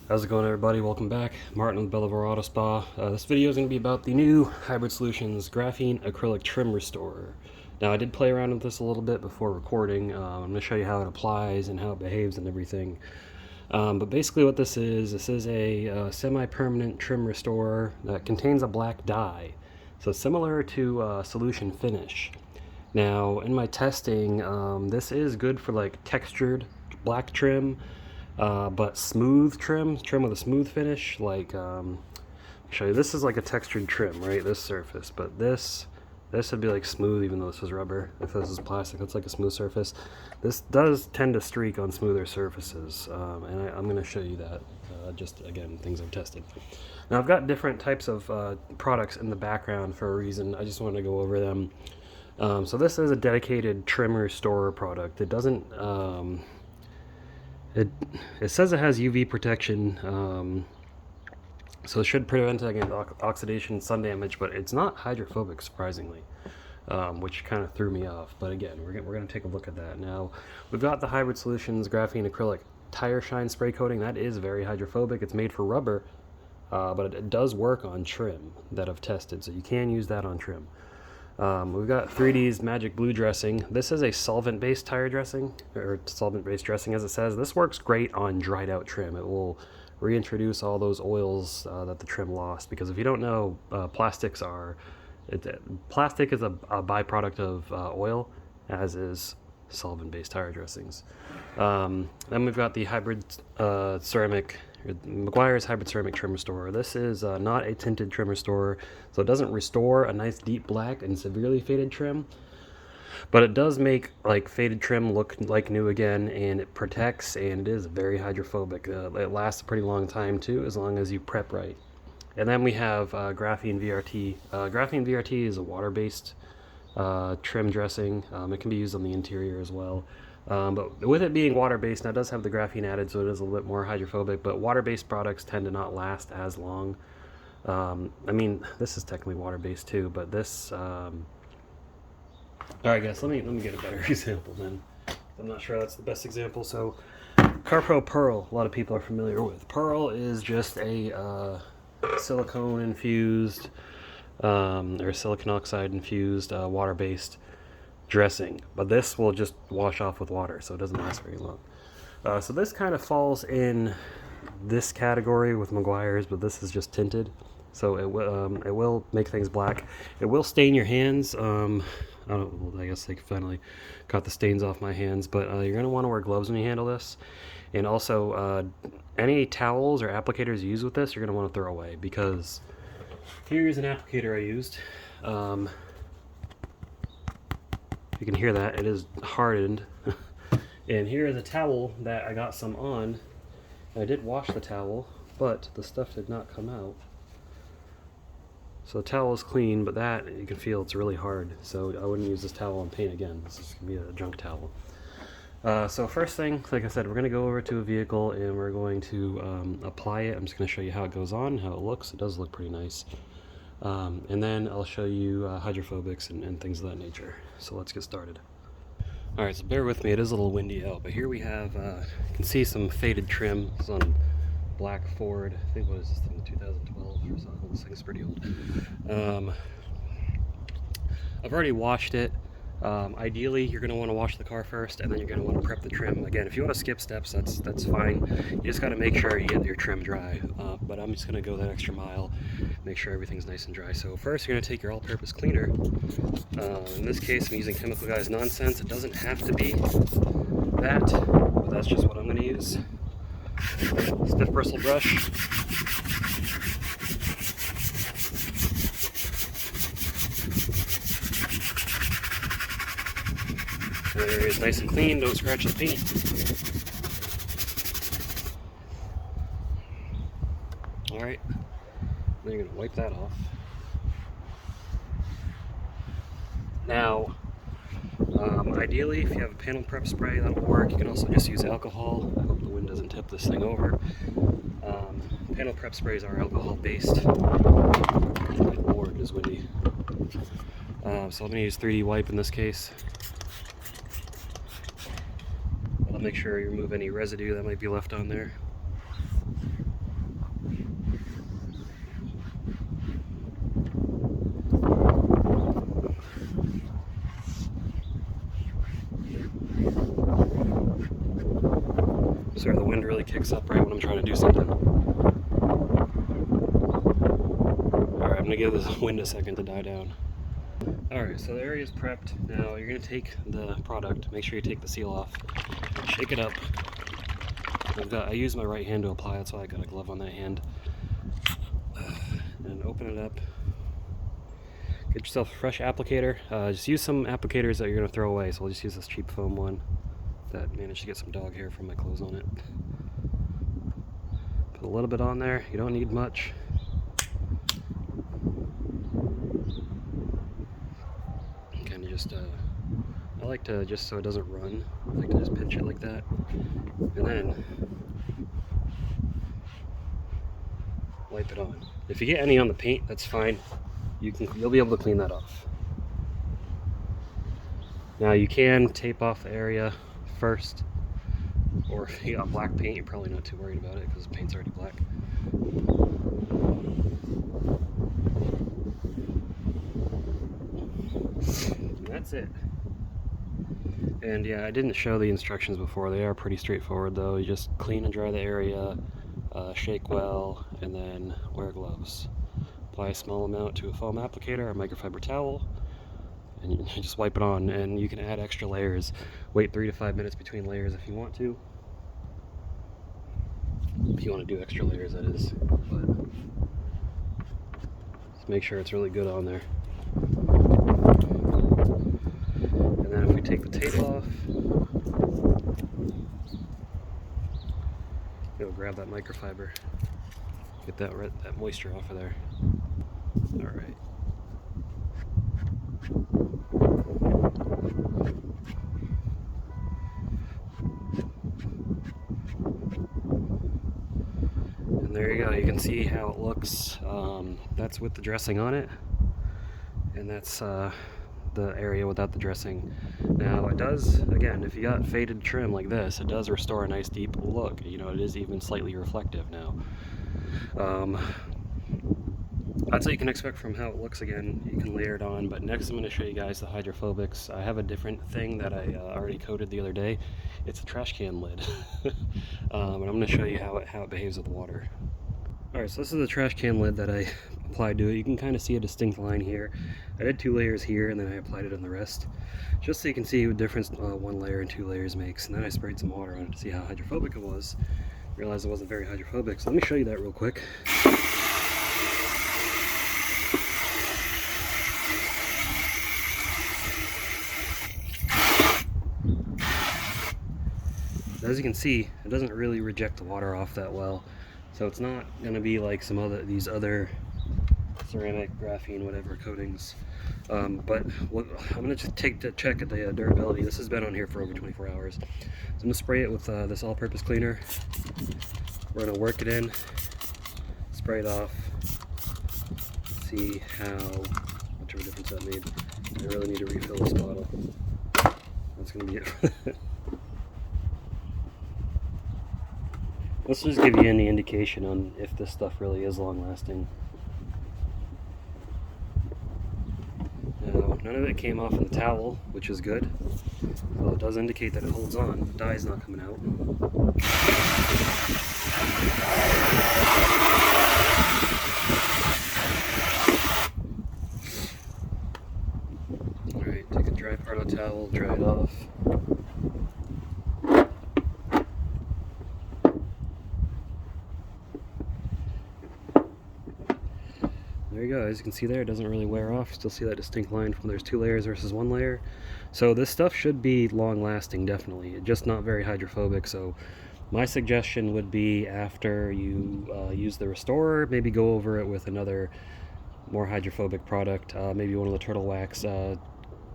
How's it going, everybody? Welcome back. Martin with Belvoir Auto Spa. This video is going to be about the new Hybrid Solutions Graphene Acrylic Trim Restorer. Now, I did play around with this a little bit before recording. I'm going to show you how it applies and how it behaves and everything. But basically what this is a semi-permanent trim restorer that contains a black dye. So similar to Solution Finish. Now, in my testing, this is good for like textured black trim. But smooth trim with a smooth finish, like I'll show you. This is like a textured trim, right? This surface, but this would be like smooth, even though this is rubber. If this is plastic, it's like a smooth surface. This does tend to streak on smoother surfaces, and I'm going to show you that. Just again, things I've tested. Now I've got different types of products in the background for a reason. I just wanted to go over them. So this is a dedicated trim restorer product. It doesn't. It says it has UV protection, so it should prevent against oxidation, sun damage, but it's not hydrophobic, surprisingly, which kind of threw me off. But again, we're going to take a look at that. Now, we've got the Hybrid Solutions Graphene Acrylic Tire Shine Spray Coating. That is very hydrophobic. It's made for rubber, but it does work on trim that I've tested, so you can use that on trim. We've got 3D's Magic Blue Dressing. This is a solvent-based tire dressing, or solvent-based dressing as it says. This works great on dried out trim. It will reintroduce all those oils that the trim lost, because if you don't know, plastic is a byproduct of oil, as is solvent-based tire dressings. Then we've got the hybrid ceramic, Meguiar's Hybrid Ceramic Trim Restorer. This is not a tinted trim restorer, so it doesn't restore a nice deep black and severely faded trim, but it does make like faded trim look like new again, and it protects, and it is very hydrophobic. It lasts a pretty long time too, as long as you prep right. And then we have Graphene VRT. Graphene VRT is a water-based trim dressing. It can be used on the interior as well. But with it being water-based, now it does have the graphene added, so it is a little bit more hydrophobic, but water-based products tend to not last as long. I mean, this is technically water-based too, but this... Alright guys, let me get a better example then. I'm not sure that's the best example. So, CarPro Pearl, a lot of people are familiar with. Pearl is just a silicone-infused, or silicon oxide-infused, water-based dressing, but this will just wash off with water, so it doesn't last very long. So this kind of falls in this category with Meguiar's, but this is just tinted, so it will make things black. It will stain your hands. I guess they finally got the stains off my hands, but you're going to want to wear gloves when you handle this, and also any towels or applicators you use with this, you're going to want to throw away, because here's an applicator I used. You can hear that, it is hardened. And here is a towel that I got some on. And I did wash the towel, but the stuff did not come out. So the towel is clean, but that, you can feel it's really hard. So I wouldn't use this towel on paint again. This is going to be a junk towel. So first thing, like I said, we're going to go over to a vehicle and we're going to apply it. I'm just going to show you how it goes on, how it looks. It does look pretty nice. And then I'll show you hydrophobics and things of that nature. So let's get started. Alright, so bear with me, it is a little windy out, but here we have, you can see some faded trim. It's on black Ford. I think, what is this thing, 2012 or something? This thing's pretty old. I've already washed it. Ideally, you're going to want to wash the car first, and then you're going to want to prep the trim. Again, if you want to skip steps, that's fine. You just got to make sure you get your trim dry. But I'm just going to go that extra mile, make sure everything's nice and dry. So first, you're going to take your all-purpose cleaner. In this case, I'm using Chemical Guys Nonsense. It doesn't have to be that, but that's just what I'm going to use. Stiff bristle brush. There is nice and clean, don't scratch the paint. Alright, then you're going to wipe that off. Now, ideally, if you have a panel prep spray, that'll work. You can also just use alcohol. I hope the wind doesn't tip this thing over. Panel prep sprays are alcohol-based. Good Lord, it is windy. So I'm going to use 3D wipe in this case. I'll make sure you remove any residue that might be left on there. So the wind really kicks up right when I'm trying to do something. Alright, I'm going to give this wind a second to die down. Alright, so the area is prepped. Now you're going to take the product, make sure you take the seal off, shake it up. I use my right hand to apply it, so I got a glove on that hand. And open it up. Get yourself a fresh applicator. Just use some applicators that you're going to throw away, so we'll just use this cheap foam one that managed to get some dog hair from my clothes on it. Put a little bit on there, you don't need much. Kind of just, I like to, just so it doesn't run, I like to just pinch it like that. And then wipe it on. If you get any on the paint, that's fine. You'll be able to clean that off. Now you can tape off the area first, or if you got black paint, you're probably not too worried about it because the paint's already black. And that's it. And yeah, I didn't show the instructions before. They are pretty straightforward though. You just clean and dry the area, shake well, and then wear gloves. Apply a small amount to a foam applicator or microfiber towel, and you just wipe it on. And you can add extra layers. Wait 3 to 5 minutes between layers if you want to. If you want to do extra layers, that is. But just make sure it's really good on there. And then if we take the tape off, you'll grab that microfiber, get that moisture off of there. All right. And there you go. You can see how it looks. That's with the dressing on it, and that's the area without the dressing. Now it does, again, if you got faded trim like this, it does restore a nice deep look. You know, it is even slightly reflective now. That's what you can expect from how it looks. Again, you can layer it on, but next I'm going to show you guys the hydrophobics. I have a different thing that I already coated the other day. It's a trash can lid. And I'm going to show you how it behaves with water. Alright, so this is the trash can lid that I applied to it. You can kind of see a distinct line here. I did 2 layers here, and then I applied it on the rest, just so you can see what difference 1 layer and 2 layers makes. And then I sprayed some water on it to see how hydrophobic it was. Realized it wasn't very hydrophobic, so let me show you that real quick. As you can see, it doesn't really reject the water off that well, so it's not going to be like these other ceramic, graphene, whatever coatings. But I'm going to just take a check at the durability. This has been on here for over 24 hours. So I'm going to spray it with this all-purpose cleaner. We're going to work it in, spray it off, see how much of a difference that made. I really need to refill this bottle. That's going to be it. Let's just give you any indication on if this stuff really is long-lasting. Now, none of it came off in the towel, which is good. So it does indicate that it holds on. The dye's not coming out. Alright, take a dry part of the towel, dry it off. There you go. As you can see there, it doesn't really wear off. Still see that distinct line from there's 2 layers versus 1 layer. So this stuff should be long lasting, definitely. Just not very hydrophobic. So my suggestion would be after you use the restorer, maybe go over it with another more hydrophobic product. Maybe one of the turtle wax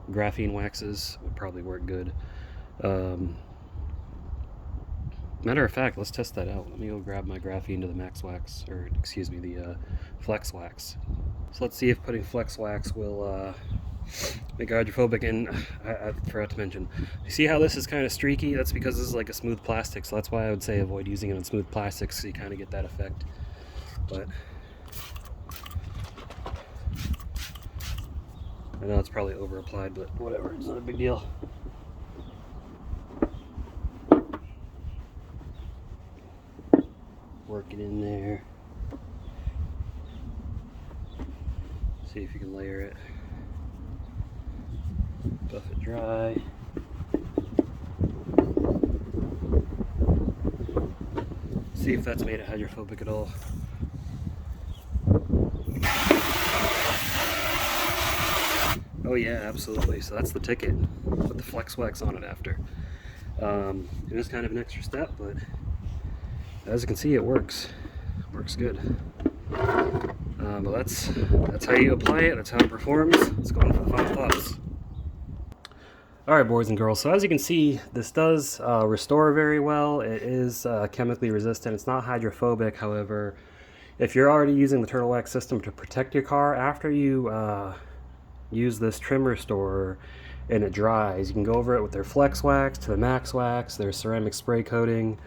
graphene waxes would probably work good. Matter of fact, let's test that out. Let me go grab my graphene to the max wax, or excuse me, the flex wax. So let's see if putting flex wax will make it hydrophobic. And I forgot to mention, you see how this is kind of streaky? That's because this is like a smooth plastic, so that's why I would say avoid using it on smooth plastics, so you kind of get that effect. But I know it's probably over applied, but whatever, it's not a big deal. work it in there. See if you can layer it. Buff it dry. See if that's made it hydrophobic at all. Oh yeah, absolutely. So that's the ticket. Put the flex wax on it after. It is kind of an extra step, but as you can see, it works. Works good. But that's how you apply it. That's how it performs. Let's go on for the final thoughts. Alright, boys and girls, so as you can see, this does restore very well. It is chemically resistant. It's not hydrophobic. However, if you're already using the turtle wax system to protect your car, after you use this trim restorer and it dries, you can go over it with their flex wax to the max wax, their ceramic spray coating,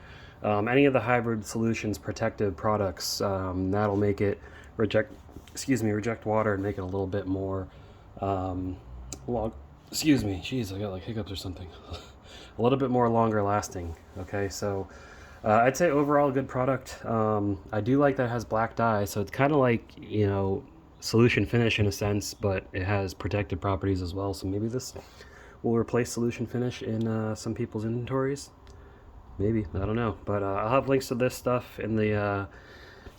any of the hybrid solutions protective products. That'll make it reject water and make it a little bit more excuse me, jeez, I got like hiccups or something. A little bit more longer lasting. Okay, so I'd say overall good product. I do like that it has black dye, so it's kind of like, you know, solution finish in a sense, but it has protective properties as well. So maybe this will replace solution finish in some people's inventories. Maybe, I don't know. But I'll have links to this stuff in the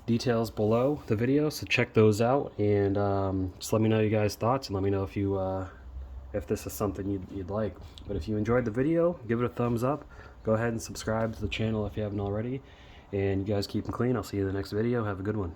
details below the video, so check those out, and just let me know you guys' thoughts, and let me know if you if this is something you'd like. But if you enjoyed the video, give it a thumbs up. Go ahead and subscribe to the channel if you haven't already. And you guys keep them clean. I'll see you in the next video. Have a good one.